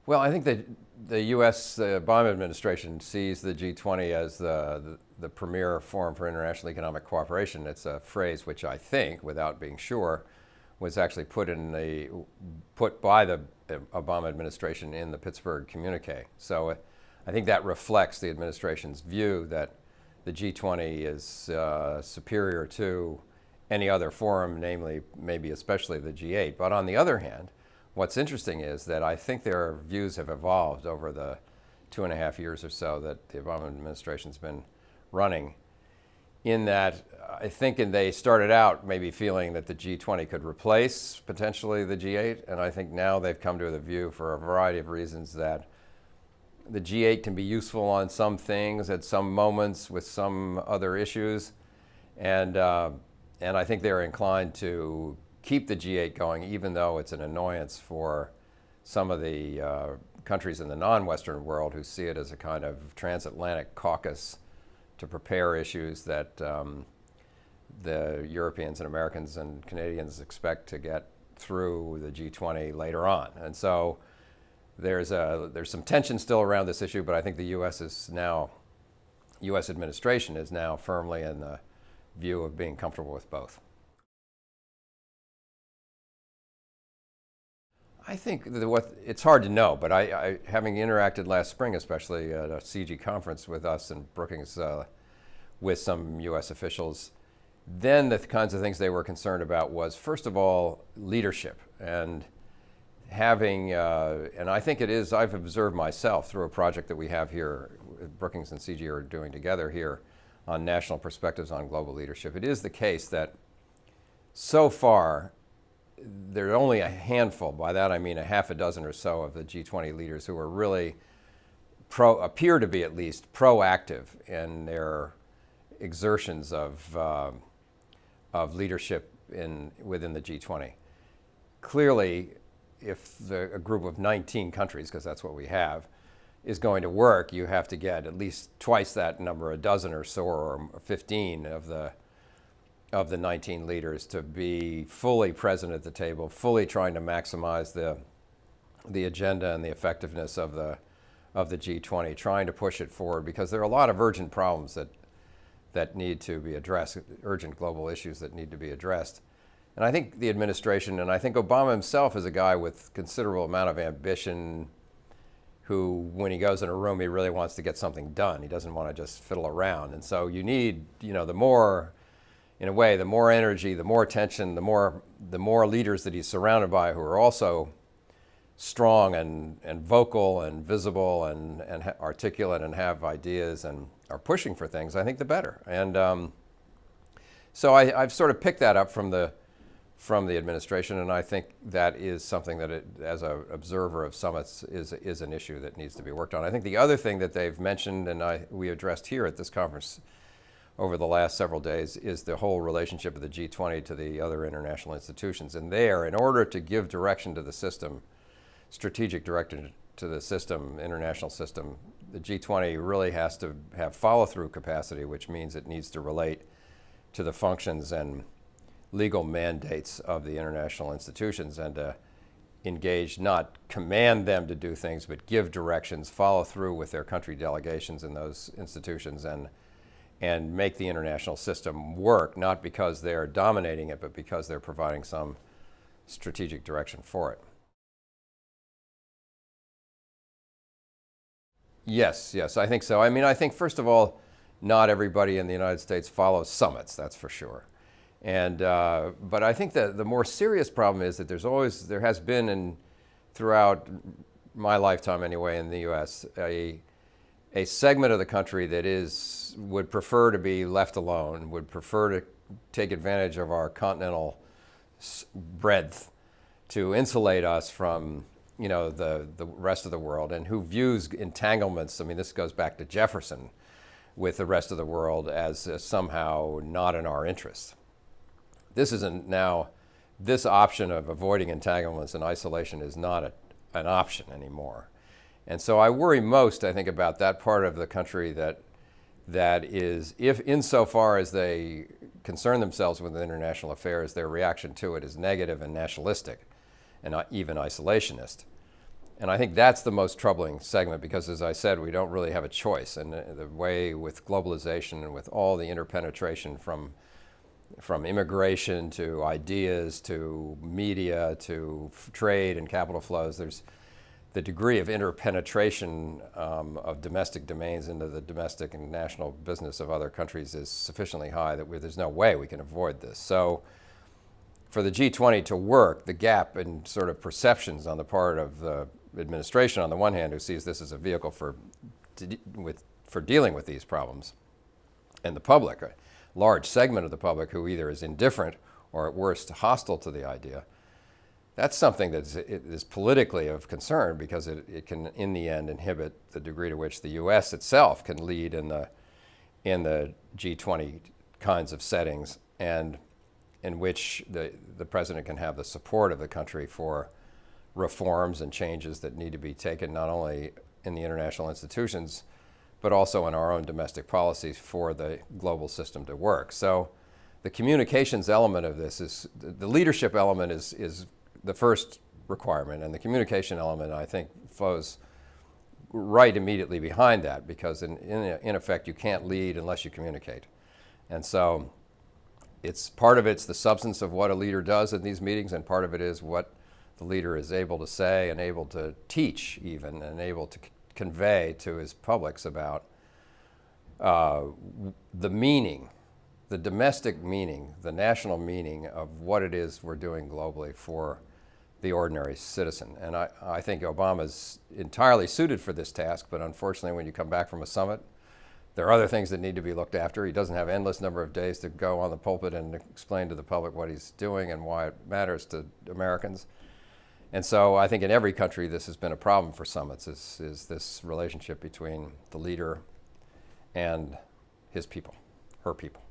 Well, I think that the U.S. Obama administration sees the G20 as the premier forum for international economic cooperation. It's a phrase which I think, without being sure, was actually put by the Obama administration in the Pittsburgh communique. So I think that reflects the administration's view that the G20 is superior to any other forum, namely maybe especially the G8. But on the other hand, what's interesting is that I think their views have evolved over the 2.5 years or so that the Obama administration's been running, in that I think they started out maybe feeling that the G20 could replace potentially the G8, and I think now they've come to the view, for a variety of reasons, that the G8 can be useful on some things at some moments with some other issues, and I think they're inclined to keep the G8 going, even though it's an annoyance for some of the countries in the non-Western world who see it as a kind of transatlantic caucus to prepare issues that the Europeans and Americans and Canadians expect to get through the G20 later on. And so there's some tension still around this issue, but I think the U.S. administration is now firmly in the view of being comfortable with both. I think it's hard to know, but I having interacted last spring, especially at a CIGI conference with us and Brookings, with some U.S. officials, then the kinds of things they were concerned about was, first of all, leadership, and having, and I think it is, I've observed myself through a project that we have here, Brookings and CIGI are doing together here on national perspectives on global leadership. It is the case that so far, there are only a handful, by that I mean a half a dozen or so, of the G20 leaders who are really appear to be at least proactive in their exertions of leadership within the G20. Clearly, if a group of 19 countries, because that's what we have, is going to work, you have to get at least twice that number, a dozen or so, or 15 of the 19 leaders to be fully present at the table, fully trying to maximize the agenda and the effectiveness of the G20, trying to push it forward, because there are a lot of urgent problems that need to be addressed, urgent global issues that need to be addressed. And I think the administration, and I think Obama himself is a guy with considerable amount of ambition, who, when he goes in a room, he really wants to get something done. He doesn't want to just fiddle around. And so you need, the more energy, the more attention, the more leaders that he's surrounded by who are also strong and vocal and visible and articulate and have ideas and are pushing for things, I think the better. And so I've sort of picked that up from the administration, and I think that is something that, as an observer of summits, is an issue that needs to be worked on. I think the other thing that they've mentioned, and we addressed here at this conference over the last several days, is the whole relationship of the G20 to the other international institutions. And there, in order to give direction to the system, strategic direction to the system, international system, the G20 really has to have follow-through capacity, which means it needs to relate to the functions and legal mandates of the international institutions, and to engage, not command them to do things, but give directions, follow through with their country delegations in those institutions, and make the international system work, not because they're dominating it, but because they're providing some strategic direction for it. Yes, I think so. I mean, I think, first of all, not everybody in the United States follows summits, that's for sure. And but I think that the more serious problem is that there has been, throughout my lifetime anyway in the U.S., a segment of the country that would prefer to be left alone, would prefer to take advantage of our continental breadth to insulate us from the rest of the world, and who views entanglements, I mean, this goes back to Jefferson, with the rest of the world as somehow not in our interest. This isn't now, this option of avoiding entanglements and isolation is not an option anymore. And so I worry most, I think, about that part of the country that is, if insofar as they concern themselves with international affairs, their reaction to it is negative and nationalistic and even isolationist. And I think that's the most troubling segment because, as I said, we don't really have a choice. And the way with globalization and with all the interpenetration from immigration to ideas to media to trade and capital flows, there's the degree of interpenetration of domestic domains into the domestic and national business of other countries is sufficiently high that there's no way we can avoid this. So for the G20 to work, the gap in sort of perceptions on the part of the administration on the one hand, who sees this as a vehicle for dealing with these problems, and the public, a large segment of the public who either is indifferent or at worst hostile to the idea, that's something that is politically of concern because it can, in the end, inhibit the degree to which the U.S. itself can lead in the G20 kinds of settings, and in which the president can have the support of the country for reforms and changes that need to be taken not only in the international institutions, but also in our own domestic policies for the global system to work. So the communications element of this is, the leadership element is the first requirement, and the communication element, I think, flows right immediately behind that, because in effect you can't lead unless you communicate. And so part of it's the substance of what a leader does in these meetings, and part of it is what the leader is able to say and able to teach even, and able to convey to his publics about the meaning, the domestic meaning, the national meaning of what it is we're doing globally for the ordinary citizen. And I think Obama's entirely suited for this task, but unfortunately when you come back from a summit, there are other things that need to be looked after. He doesn't have an endless number of days to go on the pulpit and explain to the public what he's doing and why it matters to Americans. And so I think in every country this has been a problem for summits, is this relationship between the leader and his people, her people.